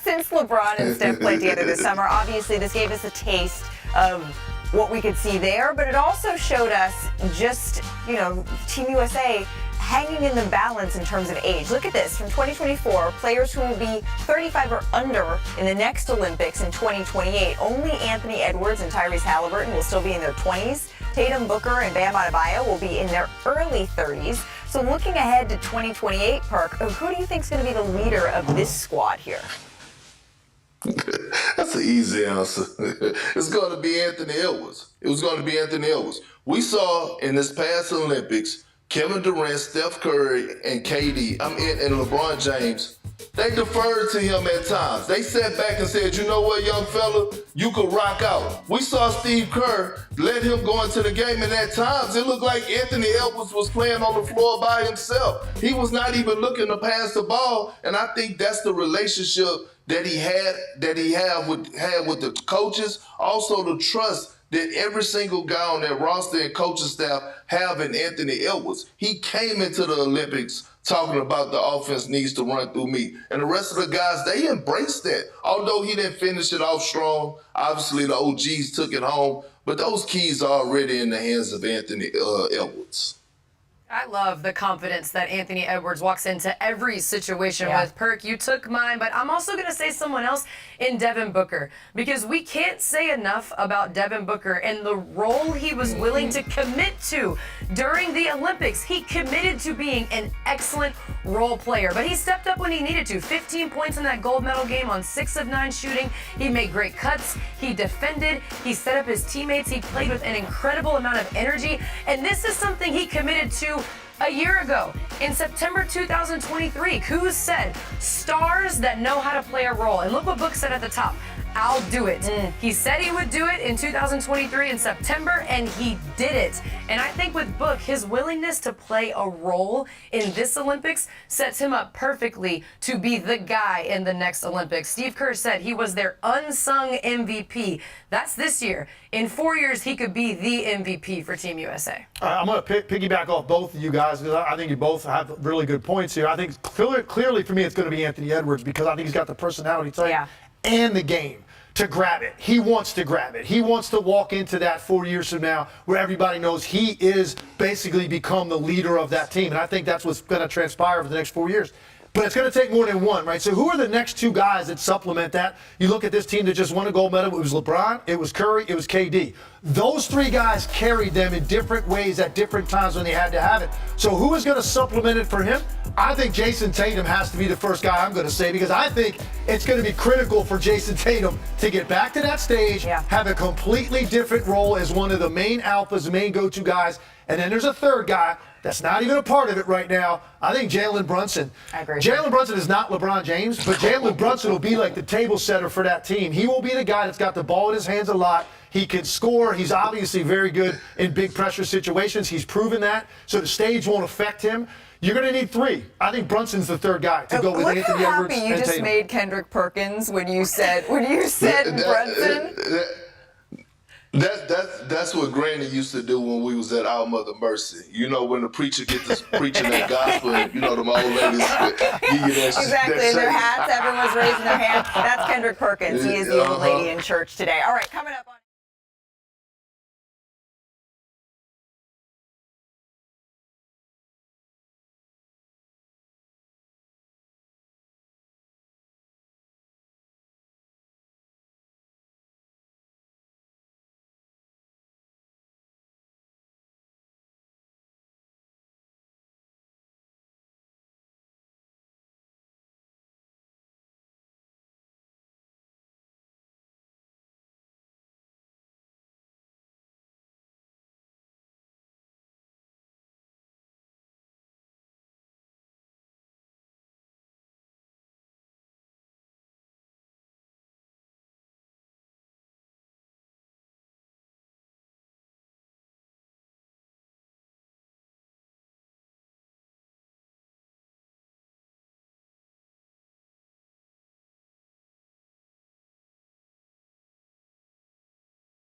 Since LeBron and Steph played together this summer, obviously this gave us a taste of what we could see there, but it also showed us just, Team USA hanging in the balance in terms of age. Look at this, from 2024, players who will be 35 or under in the next Olympics in 2028. Only Anthony Edwards and Tyrese Halliburton will still be in their 20s. Tatum, Booker, and Bam Adebayo will be in their early 30s. So looking ahead to 2028, Perk, who do you think is going to be the leader of this squad here? That's an easy answer. It's going to be Anthony Edwards. It was going to be Anthony Edwards. We saw in this past Olympics, Kevin Durant, Steph Curry, and KD, and LeBron James, they deferred to him at times. They sat back and said, you know what, young fella, you could rock out. We saw Steve Kerr let him go into the game, and at times it looked like Anthony Edwards was playing on the floor by himself. He was not even looking to pass the ball, and I think that's the relationship that he had with the coaches, also the trust that every single guy on that roster and coaching staff have in Anthony Edwards. He came into the Olympics talking about the offense needs to run through me. And the rest of the guys, they embraced that. Although he didn't finish it off strong, obviously the OGs took it home, but those keys are already in the hands of Anthony Edwards. I love the confidence that Anthony Edwards walks into every situation with. Perk, you took mine, but I'm also going to say someone else in Devin Booker, because we can't say enough about Devin Booker and the role he was willing to commit to during the Olympics. He committed to being an excellent role player, but he stepped up when he needed to. 15 points in that gold medal game on 6 of 9 shooting. He made great cuts. He defended. He set up his teammates. He played with an incredible amount of energy, and this is something he committed to a year ago, in September 2023. Kuz said, stars that know how to play a role. And look what Book said at the top. I'll do it. He said he would do it in 2023 in September, and he did it. And I think with Book, his willingness to play a role in this Olympics sets him up perfectly to be the guy in the next Olympics. Steve Kerr said he was their unsung MVP. That's this year. In 4 years, he could be the MVP for Team USA. I'm going to piggyback off both of you guys, because I think you both have really good points here. I think clearly for me, it's going to be Anthony Edwards, because I think he's got the personality type and the game to grab it. He wants to grab it. He wants to walk into that 4 years from now where everybody knows he is basically become the leader of that team. And I think that's what's going to transpire for the next 4 years. But it's going to take more than one, right? So who are the next two guys that supplement that? You look at this team that just won a gold medal. It was LeBron, it was Curry, it was KD. Those three guys carried them in different ways at different times when they had to have it. So who is going to supplement it for him? I think Jason Tatum has to be the first guy I'm going to say, because I think it's going to be critical for Jason Tatum to get back to that stage, have a completely different role as one of the main alphas, main go-to guys. And then there's a third guy that's not even a part of it right now. I think Jalen Brunson. I agree. Jalen Brunson is not LeBron James, but Jalen Brunson will be like the table setter for that team. He will be the guy that's got the ball in his hands a lot. He can score. He's obviously very good in big pressure situations. He's proven that. So the stage won't affect him. You're going to need three. I think Brunson's the third guy to go with Anthony Edwards and Tatum. Look how happy you just made Kendrick Perkins when you said Brunson. That's what Granny used to do when we was at Our Mother Mercy. You know, when the preacher gets to preaching that gospel, and, them old ladies give you that Exactly, in their hats, everyone's raising their hand. That's Kendrick Perkins. He is the old lady in church today. All right, coming up.